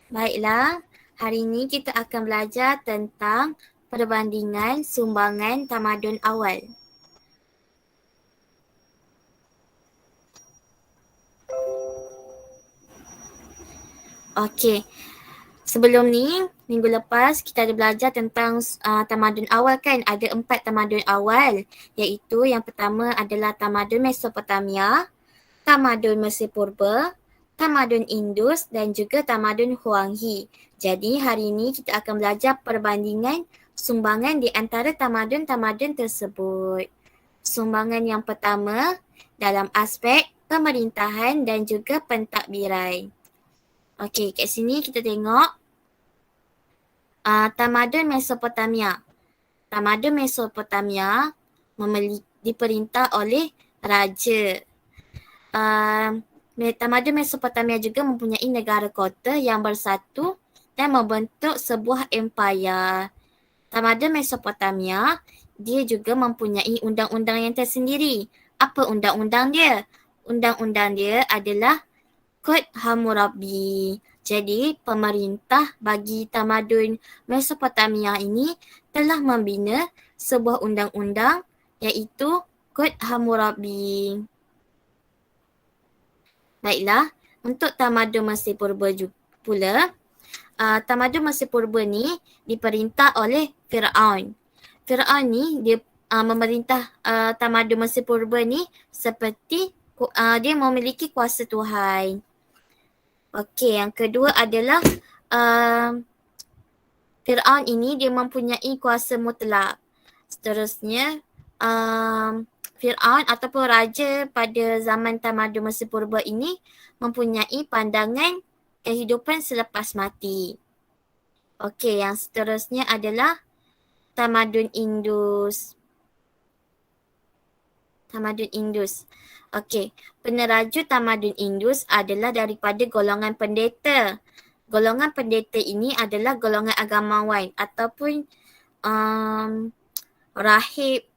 Baiklah, hari ini kita akan belajar tentang perbandingan sumbangan tamadun awal. Okey, sebelum ni, minggu lepas kita ada belajar tentang tamadun awal kan. Ada 4 tamadun awal, iaitu yang pertama adalah tamadun Mesopotamia, tamadun Mesir Purba, tamadun Indus dan juga tamadun Huanghe. Jadi hari ini kita akan belajar perbandingan sumbangan di antara tamadun-tamadun tersebut. Sumbangan yang pertama dalam aspek pemerintahan dan juga pentadbiran. Okey, kat sini kita tengok tamadun Mesopotamia. Tamadun Mesopotamia diperintah oleh raja. Tamadun Mesopotamia juga mempunyai negara kota yang bersatu dan membentuk sebuah empayar. Tamadun Mesopotamia, dia juga mempunyai undang-undang yang tersendiri. Apa undang-undang dia? Undang-undang dia adalah Kod Hammurabi. Jadi, pemerintah bagi tamadun Mesopotamia ini telah membina sebuah undang-undang iaitu Kod Hammurabi. Baiklah, untuk tamadun Mesir Purba pula, tamadun Mesir Purba ni diperintah oleh Firaun. Firaun ni dia memerintah tamadun Mesir Purba ni seperti dia memiliki kuasa Tuhan. Okey, yang kedua adalah Firaun ini dia mempunyai kuasa mutlak. Seterusnya, Firaun ataupun raja pada zaman tamadun Mesir Purba ini mempunyai pandangan kehidupan selepas mati. Okey, yang seterusnya adalah tamadun Indus. Tamadun Indus. Okey, peneraju tamadun Indus adalah daripada golongan pendeta. Golongan pendeta ini adalah golongan agamawan ataupun rahib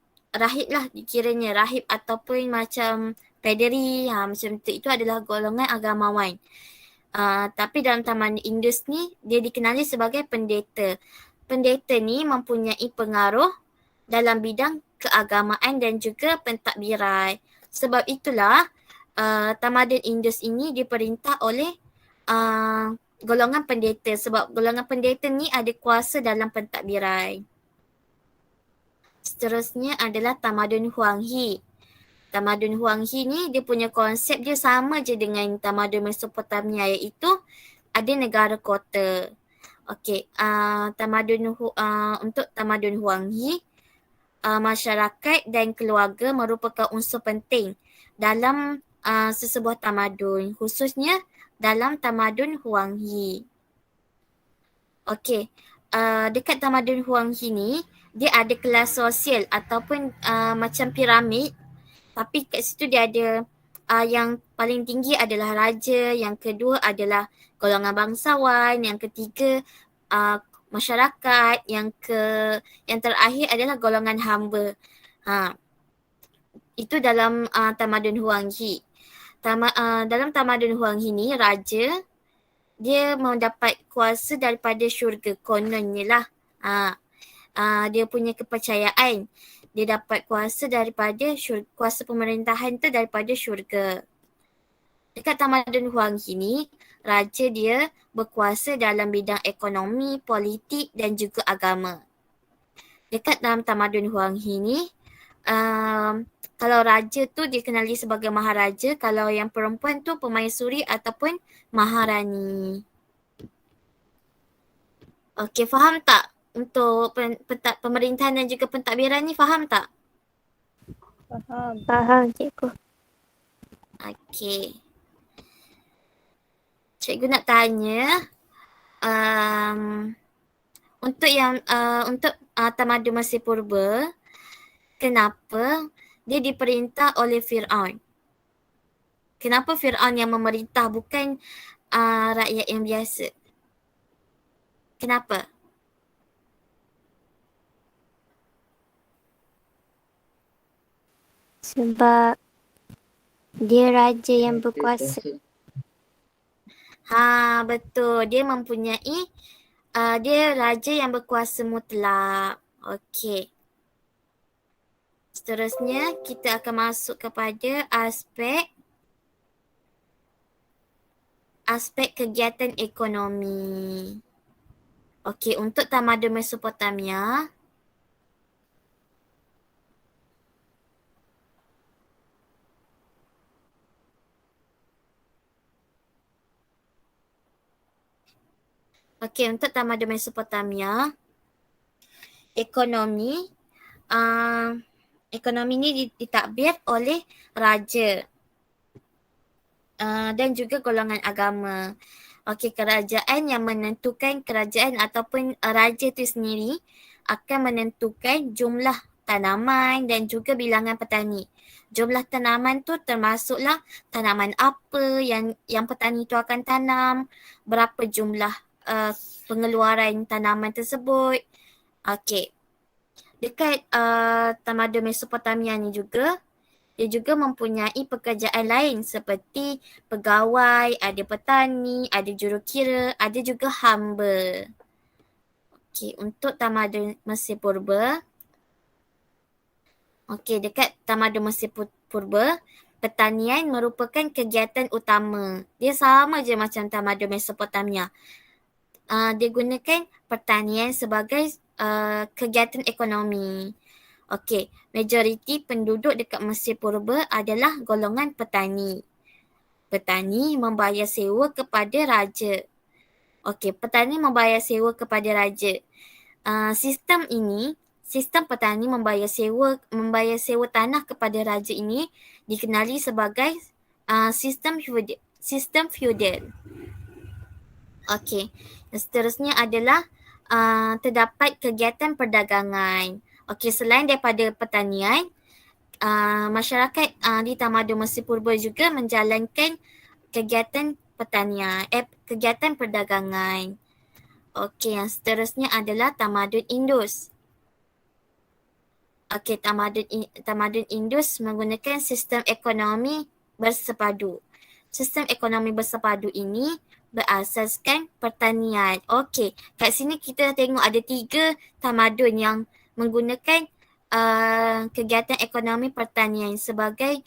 lah dikiranya, rahib ataupun macam paderi, macam tu. Itu adalah golongan agamawan. Tapi dalam tamadun Indus ni dia dikenali sebagai pendeta. Pendeta ni mempunyai pengaruh dalam bidang keagamaan dan juga pentadbiran. Sebab itulah tamadun Indus ini diperintah oleh golongan pendeta, sebab golongan pendeta ni ada kuasa dalam pentadbiran. Seterusnya adalah tamadun Huanghe. Tamadun Huanghe ni dia punya konsep dia sama je dengan tamadun Mesopotamia, iaitu ada negara kota. Okey, untuk tamadun Huanghe, masyarakat dan keluarga merupakan unsur penting dalam sesebuah tamadun, khususnya dalam tamadun Huanghe. Okey, dekat tamadun Huanghe ni, dia ada kelas sosial ataupun macam piramid, tapi kat situ dia ada yang paling tinggi adalah raja, yang kedua adalah golongan bangsawan, yang ketiga masyarakat, yang terakhir adalah golongan hamba. Itu dalam tamadun Huanghe. Dalam tamadun Huanghe ni, raja dia mendapat kuasa daripada syurga, kononnya lah. Dia punya kepercayaan. Dia dapat kuasa daripada kuasa pemerintahan tu daripada syurga. Dekat tamadun Huanghe ni, raja dia berkuasa dalam bidang ekonomi, politik dan juga agama. Dekat dalam tamadun Huanghe ni, kalau raja tu dikenali sebagai maharaja, kalau yang perempuan tu pemaisuri ataupun maharani. Okey, faham tak? Untuk pemerintahan dan juga pentadbiran ni faham tak? Faham cikgu. Okey. Cikgu nak tanya, untuk tamadun Mesir Purba, kenapa dia diperintah oleh Firaun? Kenapa Firaun yang memerintah bukan rakyat yang biasa? Kenapa? Sebab dia raja yang berkuasa. Betul. Dia mempunyai, dia raja yang berkuasa mutlak. Okey. Seterusnya kita akan masuk kepada aspek kegiatan ekonomi. Okey, untuk tamadun Mesopotamia, untuk tamadun Mesopotamia, ekonomi uh, ekonomi ini ditadbir oleh raja dan juga golongan agama. Okey, kerajaan yang menentukan kerajaan ataupun raja itu sendiri akan menentukan jumlah tanaman dan juga bilangan petani. Jumlah tanaman tu termasuklah tanaman apa yang petani tu akan tanam, berapa jumlah pengeluaran tanaman tersebut. Okey. Dekat tamadun Mesopotamia ni juga, dia juga mempunyai pekerjaan lain seperti pegawai, ada petani, ada jurukira, ada juga hamba. Okey, untuk tamadun Mesir Purba, dekat tamadun Mesir Purba, pertanian merupakan kegiatan utama. Dia sama je macam tamadun Mesopotamia. Dia gunakan pertanian sebagai kegiatan ekonomi. Okey, majoriti penduduk dekat Mesir Purba adalah golongan petani. Petani membayar sewa kepada raja. Okey, petani membayar sewa kepada raja. Sistem petani membayar sewa tanah kepada raja ini dikenali sebagai sistem feudal. Okey, seterusnya adalah terdapat kegiatan perdagangan. Okey, selain daripada pertanian, masyarakat di tamadun Mesir Purba juga menjalankan kegiatan kegiatan perdagangan. Okey, yang seterusnya adalah tamadun Indus. Okey, tamadun Indus menggunakan sistem ekonomi bersepadu. Sistem ekonomi bersepadu ini berasaskan pertanian. Okey, kat sini kita tengok ada 3 tamadun yang menggunakan kegiatan ekonomi pertanian sebagai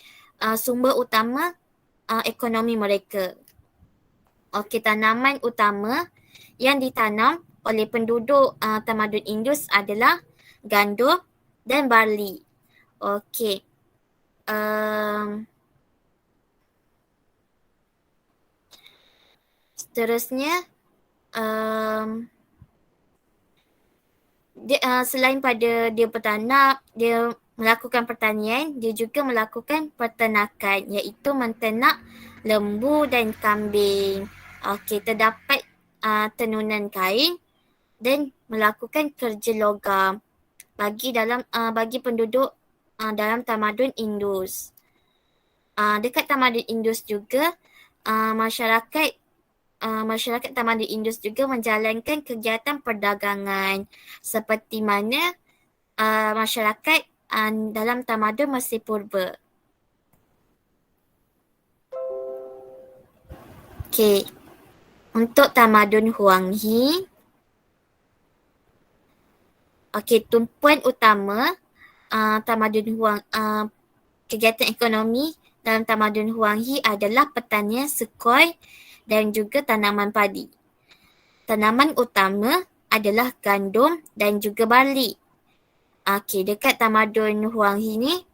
sumber utama ekonomi mereka. Okey, tanaman utama yang ditanam oleh penduduk tamadun Indus adalah gandum dan barley. Okey. Seterusnya, selain pada dia bertanam, dia melakukan pertanian, dia juga melakukan peternakan iaitu menternak lembu dan kambing. Okey, terdapat tenunan kain dan melakukan kerja logam bagi penduduk dalam tamadun Indus. Dekat tamadun Indus juga masyarakat tamadun Indus juga menjalankan kegiatan perdagangan seperti mana masyarakat dalam tamadun Mesir Purba. Okey. Untuk tamadun Huanghe, tumpuan utama kegiatan ekonomi dalam tamadun Huanghe adalah pertanian sekoi dan juga tanaman padi. Tanaman utama adalah gandum dan juga barley. Dekat tamadun Huanghe ni,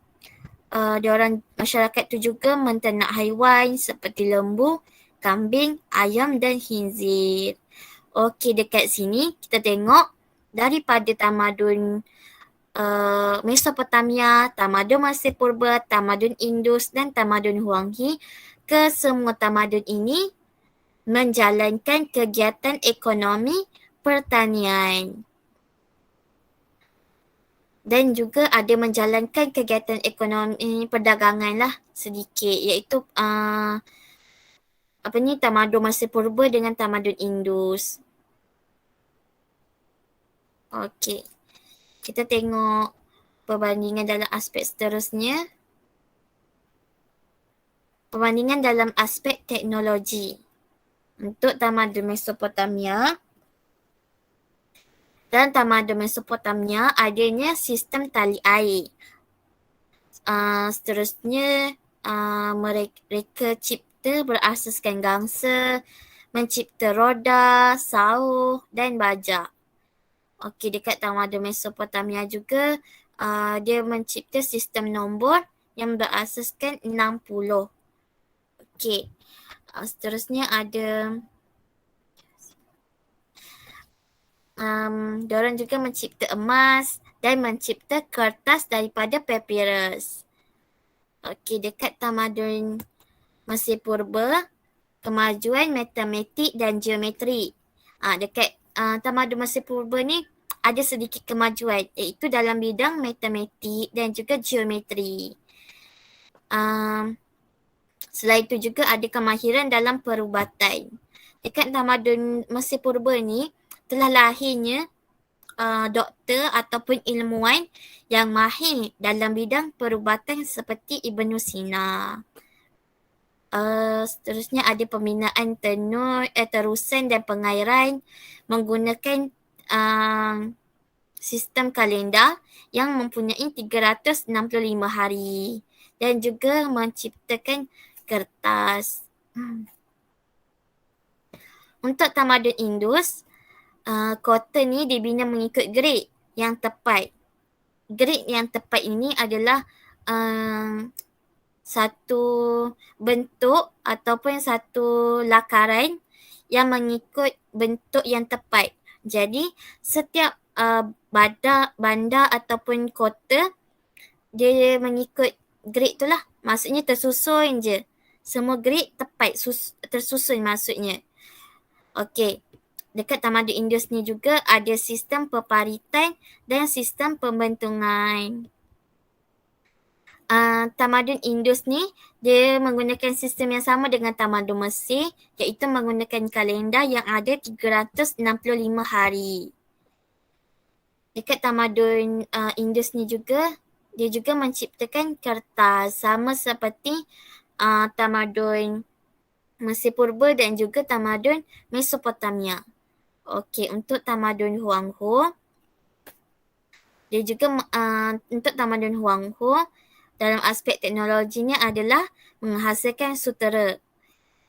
masyarakat tu juga menternak haiwan seperti lembu, kambing, ayam dan khinzir. Dekat sini kita tengok daripada tamadun Mesopotamia, tamadun Mesir Purba, tamadun Indus dan tamadun Huanghe, kesemua tamadun ini menjalankan kegiatan ekonomi pertanian dan juga ada menjalankan kegiatan ekonomi perdagangan lah sedikit, iaitu tamadun Mesir Purba dengan tamadun Indus. Okey. Kita tengok perbandingan dalam aspek seterusnya. Perbandingan dalam aspek teknologi. Untuk tamadun Mesopotamia, dalam tamadun Mesopotamia adanya sistem tali air. Seterusnya mereka cipta berasaskan gangsa, mencipta roda, sauh dan baja. Okey, dekat tamadun Mesopotamia juga dia mencipta sistem nombor yang berasaskan 60. Okey. Seterusnya ada diorang juga mencipta emas dan mencipta kertas daripada papyrus. Okey, dekat tamadun Mesir Purba, kemajuan matematik dan geometri. Dekat tamadun Mesir Purba ni ada sedikit kemajuan iaitu dalam bidang matematik dan juga geometri. Selain itu juga ada kemahiran dalam perubatan. Dekat tamadun Mesir Purba ni telah lahirnya doktor ataupun ilmuwan yang mahir dalam bidang perubatan seperti Ibnu Sina. Seterusnya ada pembinaan terusan dan pengairan menggunakan sistem kalender yang mempunyai 365 hari dan juga menciptakan kertas. Untuk tamadun Indus, kota ni dibina mengikut grid yang tepat. Grid yang tepat ini adalah satu bentuk ataupun satu lakaran yang mengikut bentuk yang tepat. Jadi setiap bandar ataupun kota dia mengikut grid tu lah. Maksudnya tersusun je. Semua grid tepat tersusun maksudnya. Okey. Dekat tamadun Indus ni juga ada sistem peparitan dan sistem pembentungan. Tamadun Indus ni dia menggunakan sistem yang sama dengan tamadun Mesir iaitu menggunakan kalender yang ada 365 hari. Dekat tamadun Indus ni juga dia juga menciptakan kertas sama seperti tamadun Mesir Purba dan juga tamadun Mesopotamia. Okey, untuk tamadun Huanghu, dia juga untuk tamadun Huanghu dalam aspek teknologinya adalah menghasilkan sutera.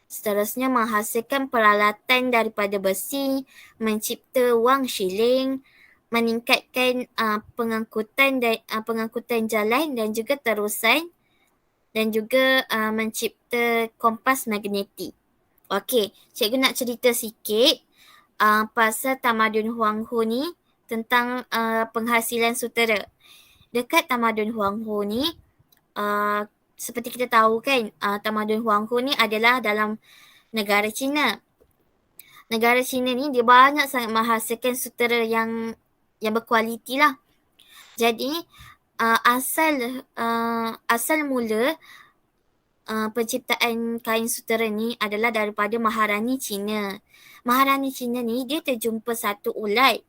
Seterusnya menghasilkan peralatan daripada besi, mencipta wang shilling, meningkatkan pengangkutan jalan dan juga terusan dan juga mencipta kompas magnetik. Okey, cikgu nak cerita sikit pasal tamadun Huanghu ni tentang penghasilan sutera. Dekat tamadun Huanghu ni, seperti kita tahu kan, tamadun Huanghu ni adalah dalam negara China. Negara China ni dia banyak sangat menghasilkan sutera yang berkualiti lah. Jadi asal mula penciptaan kain sutera ni adalah daripada Maharani China. Maharani China ni dia terjumpa satu ulat.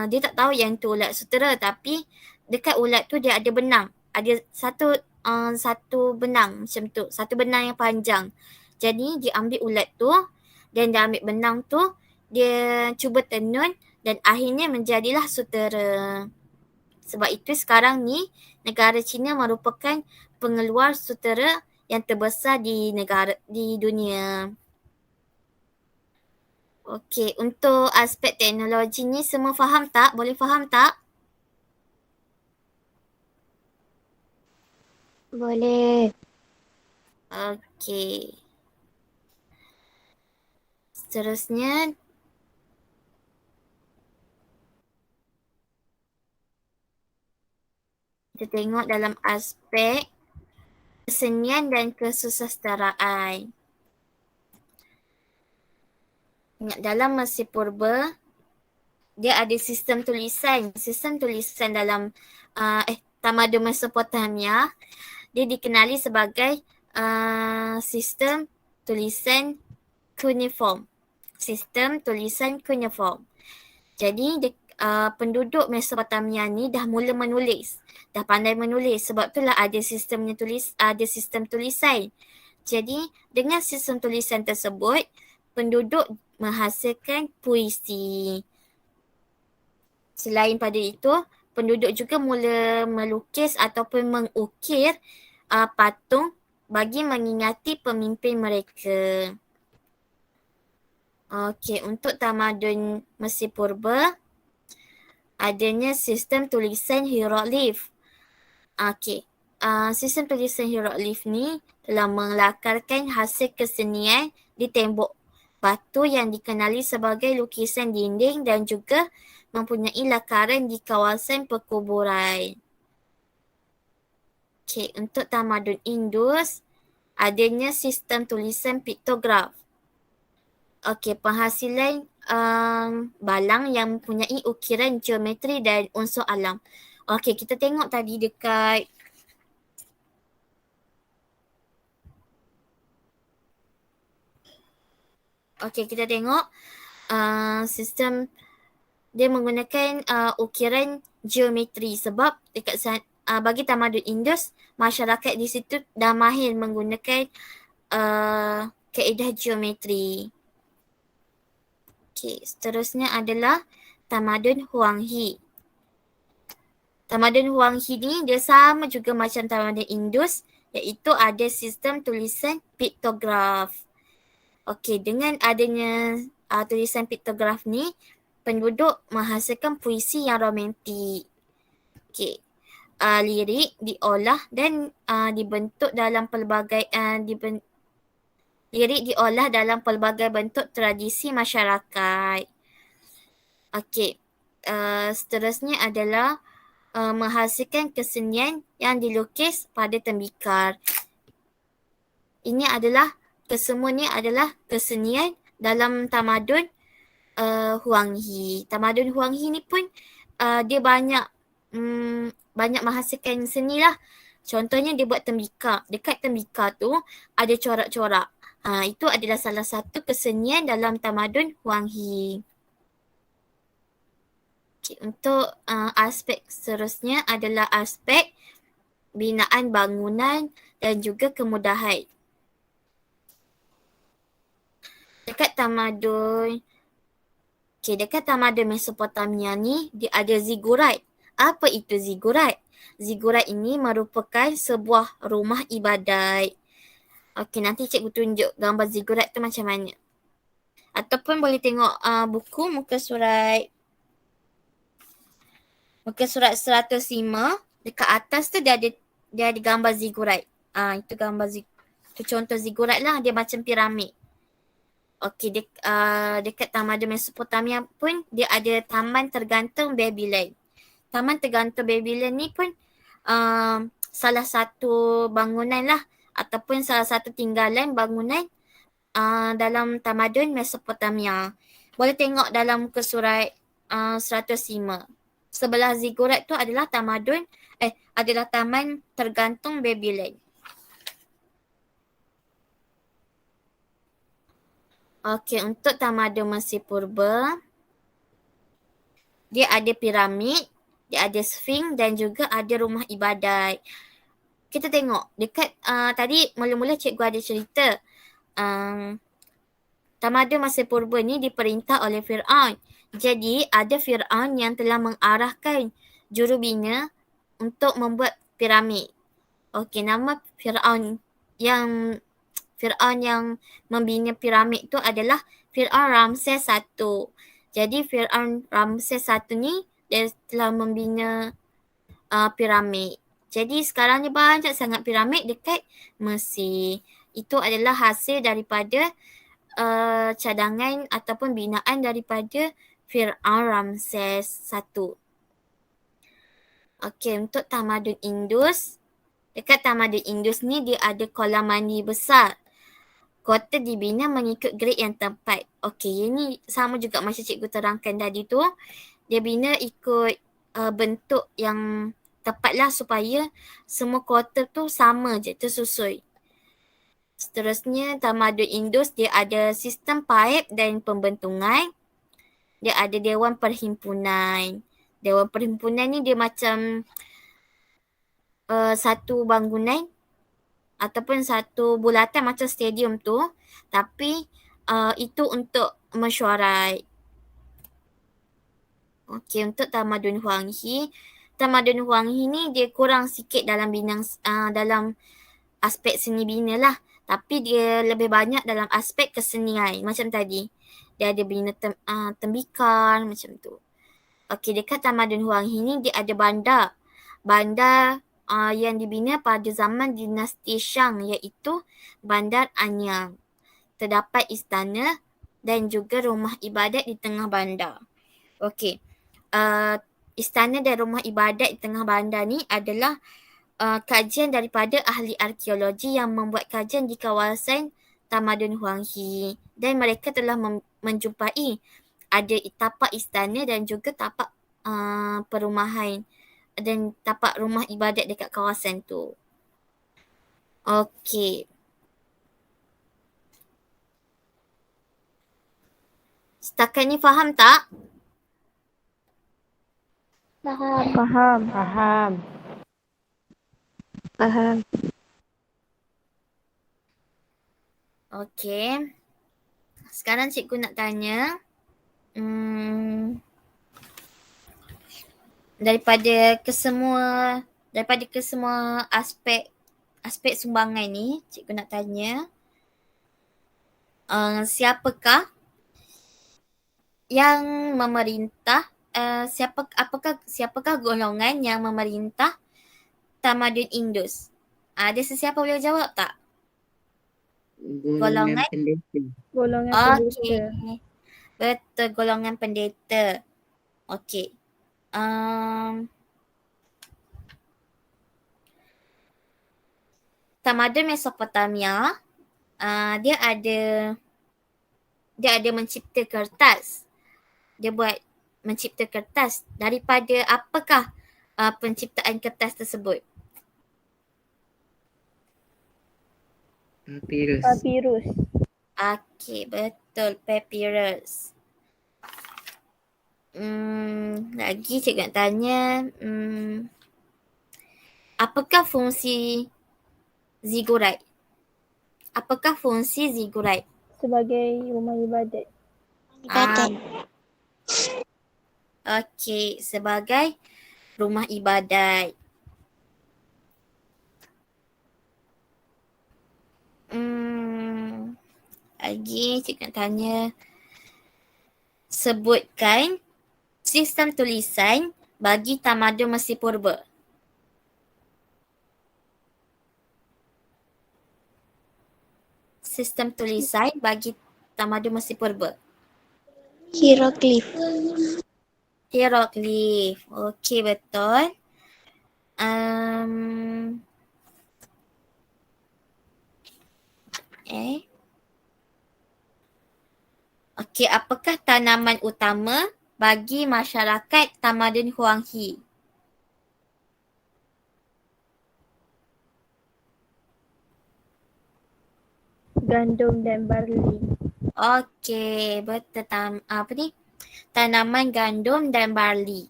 Dia tak tahu yang tu ulat sutera tapi dekat ulat tu dia ada benang. Ada satu benang macam tu. Satu benang yang panjang. Jadi dia ambil ulat tu dan dia ambil benang tu. Dia cuba tenun dan akhirnya menjadilah sutera. Sebab itu sekarang ni negara China merupakan pengeluar sutera yang terbesar di dunia. Okey, untuk aspek teknologi ni semua faham tak? Boleh faham tak? Boleh. Okey. Seterusnya kita tengok dalam aspek kesenian dan kesusasteraan. Dalam Mesir Purba, dia ada sistem tulisan. Sistem tulisan dalam tamadun Mesopotamia, dia dikenali sebagai sistem tulisan cuneiform. Sistem tulisan cuneiform. Jadi penduduk Mesopotamia ni dah mula menulis. Dah pandai menulis. Sebab itulah ada sistem tulisan. Jadi dengan sistem tulisan tersebut, penduduk menghasilkan puisi. Selain pada itu, penduduk juga mula melukis ataupun mengukir patung bagi mengingati pemimpin mereka. Okey, untuk tamadun Mesir Purba, adanya sistem tulisan hieroglif. Okey, sistem tulisan hieroglif ni telah melakarkan hasil kesenian di tembok batu yang dikenali sebagai lukisan dinding dan juga mempunyai lakaran di kawasan perkuburan. Okey, untuk tamadun Indus, adanya sistem tulisan piktograf. Okey, penghasilan balang yang mempunyai ukiran geometri dan unsur alam. Okey, kita tengok tadi dekat kita tengok sistem dia menggunakan ukiran geometri sebab dekat bagi tamadun Indus, masyarakat di situ dah mahir menggunakan kaedah geometri. Okey, seterusnya adalah tamadun Huanghe. Tamadun Huanghe ni dia sama juga macam tamadun Indus, iaitu ada sistem tulisan piktograf. Okey, dengan adanya tulisan piktograf ni, penduduk menghasilkan puisi yang romantik. Okey, lirik diolah dan dibentuk dalam pelbagai lirik diolah dalam pelbagai bentuk tradisi masyarakat. Okey, seterusnya adalah menghasilkan kesenian yang dilukis pada tembikar. Ini adalah kesemuanya adalah kesenian dalam tamadun Huanghe. Tamadun Huanghe ni pun dia banyak menghasilkan seni lah. Contohnya dia buat tembikar. Dekat tembikar tu ada corak-corak. Itu adalah salah satu kesenian dalam tamadun Huanghe. Okay, untuk aspek seterusnya adalah aspek binaan bangunan dan juga kemudahan. Dekat tamadun Mesopotamia ni dia ada zigurat. Apa itu zigurat? Zigurat ini merupakan sebuah rumah ibadat. Okey, nanti cikgu tunjuk gambar zigurat tu macam mana. Ataupun boleh tengok buku muka surat 105. Dekat atas tu dia ada gambar zigurat. Itu gambar itu contoh zigurat lah, dia macam piramid. Okey, dekat tamadun Mesopotamia pun dia ada taman tergantung Babylon. Taman tergantung Babylon ni pun salah satu bangunan lah ataupun salah satu tinggalan bangunan dalam tamadun Mesopotamia. Boleh tengok dalam muka surat 105. Sebelah zigurat tu adalah adalah taman tergantung Babylon. Okey, untuk tamadun Mesir Purba, dia ada piramid, dia ada Sphinx dan juga ada rumah ibadat. Kita tengok dekat tadi mula-mula cikgu ada cerita tamadun Mesir Purba ni diperintah oleh Fir'aun. Jadi ada Fir'aun yang telah mengarahkan jurubina untuk membuat piramid. Okey, nama Fir'aun yang membina piramid tu adalah Fir'aun Ramses I. Jadi Fir'aun Ramses I ni dia telah membina piramid. Jadi sekarang ni banyak sangat piramid dekat Mesir. Itu adalah hasil daripada cadangan ataupun binaan daripada Fir'aun Ramses I. Okey, untuk tamadun Indus. Dekat tamadun Indus ni dia ada kolam mandi besar. Kota dibina mengikut grade yang tepat. Okey, ini sama juga macam cikgu terangkan tadi tu. Dia bina ikut bentuk yang tepatlah supaya semua kota tu sama je, tersusun. Seterusnya, tamadun Indus dia ada sistem paip dan pembentungan. Dia ada Dewan Perhimpunan. Dewan Perhimpunan ni dia macam satu bangunan ataupun satu bulatan macam stadium tu, tapi itu untuk mesyuarat. Okey, untuk Tamadun Huang He, Tamadun Huang He ni dia kurang sikit dalam dalam aspek seni bina lah. Tapi dia lebih banyak dalam aspek kesenian macam tadi. Dia ada bina tembikan macam tu. Okey, dekat Tamadun Huang He ni dia ada bandar. Bandar yang dibina pada zaman dinasti Shang iaitu Bandar Anyang. Terdapat istana dan juga rumah ibadat di tengah bandar. Okey. Istana dan rumah ibadat di tengah bandar ni adalah kajian daripada ahli arkeologi yang membuat kajian di kawasan Tamadun Huang He, dan mereka telah menjumpai ada tapak istana dan juga tapak perumahan dan tapak rumah ibadat dekat kawasan tu. Okey. Setakat ni faham tak? Faham. Okey. Sekarang cikgu nak tanya. Daripada kesemua aspek sumbangan ni, cikgu nak tanya, siapakah yang memerintah, siapakah golongan yang memerintah Tamadun Indus? Ada sesiapa boleh jawab tak? Golongan pendeta. Golongan Okey. pendeta. Betul, golongan pendeta. Okey. Tamadun Mesopotamia, dia ada mencipta kertas. Dia buat mencipta kertas. Daripada apakah penciptaan kertas tersebut? Papyrus. Okey, betul. Papyrus. Lagi cikgu nak tanya. Apakah fungsi zigurat? Sebagai rumah ibadat. Okey, sebagai rumah ibadat. Lagi cikgu nak tanya. Sebutkan sistem tulisan bagi tamadun Mesir Purba. Sistem tulisan bagi tamadun Mesir Purba. Hieroglif. Okey, betul. Okey, apakah tanaman utama bagi masyarakat Tamadun Huang He? Gandum dan barley. Okey, betul. Tanaman gandum dan barley.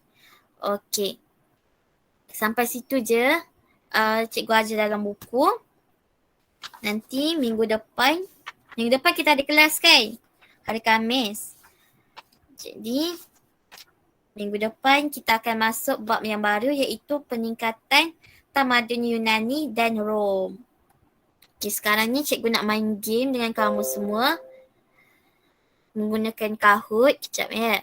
Okey. Sampai situ je cikgu ajar dalam buku. Nanti minggu depan kita ada kelas kan? Hari Khamis. Jadi minggu depan kita akan masuk bab yang baru iaitu peningkatan tamadun Yunani dan Rom. Okay, sekarang ni cikgu nak main game dengan kamu semua. Menggunakan Kahoot. Kejap ya.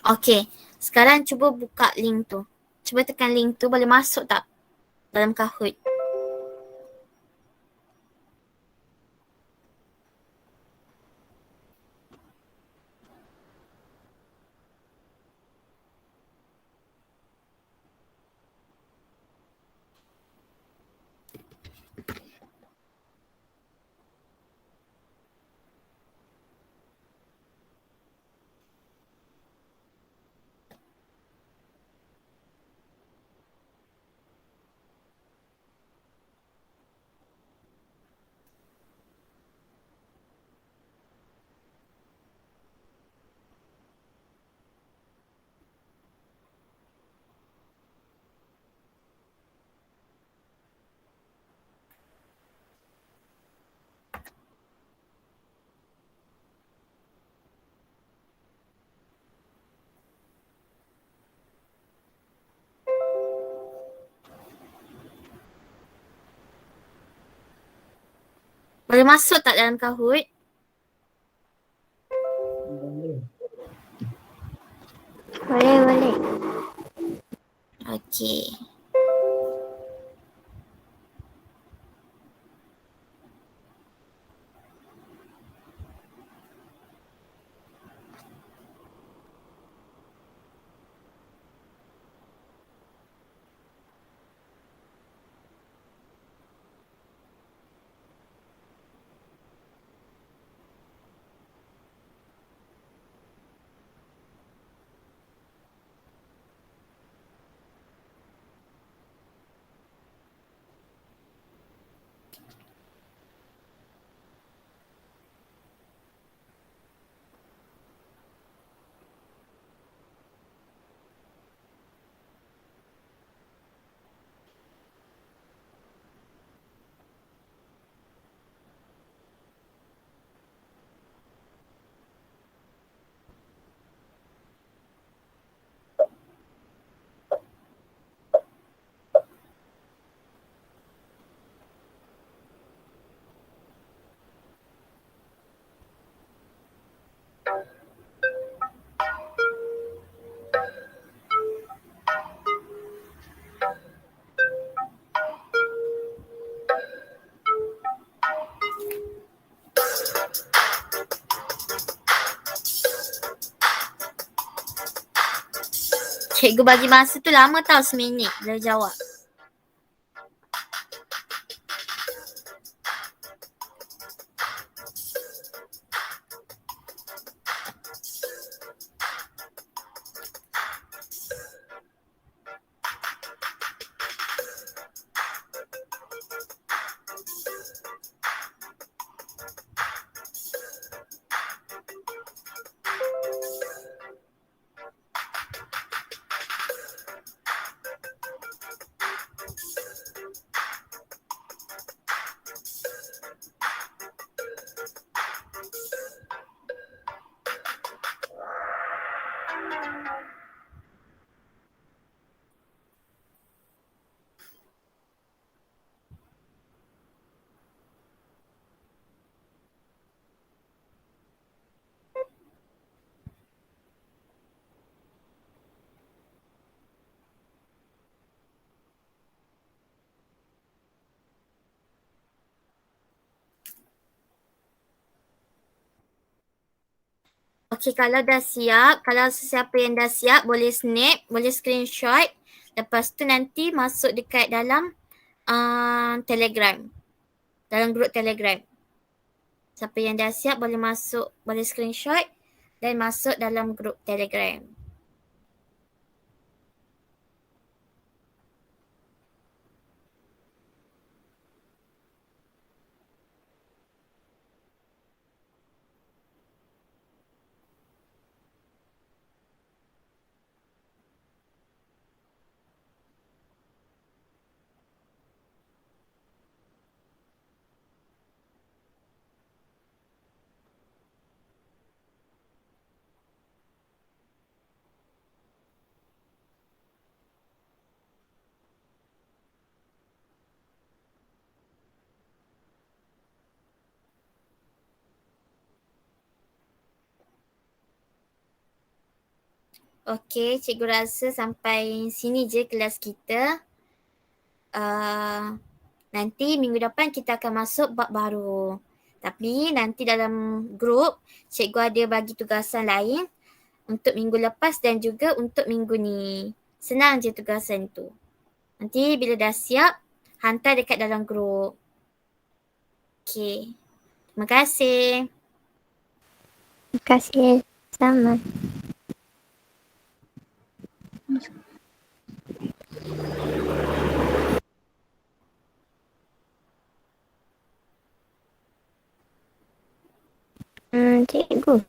Okey, sekarang cuba buka link tu. Cuba tekan link tu, boleh masuk tak dalam Kahoot? Boleh masuk tak dalam Kahoot? Boleh. Okey. Cikgu bagi masa tu lama tau, 1 minit dia jawab. Okey, kalau dah siap, kalau sesiapa yang dah siap boleh snap, boleh screenshot. Lepas tu nanti masuk dekat dalam Telegram. Dalam grup Telegram. Siapa yang dah siap boleh masuk, boleh screenshot dan masuk dalam grup Telegram. Okey, cikgu rasa sampai sini je kelas kita. Nanti minggu depan kita akan masuk bab baru. Tapi nanti dalam grup, cikgu ada bagi tugasan lain untuk minggu lepas dan juga untuk minggu ni. Senang je tugasan tu. Nanti bila dah siap, hantar dekat dalam grup. Okey. Terima kasih. Terima kasih. Sama. Cikgu.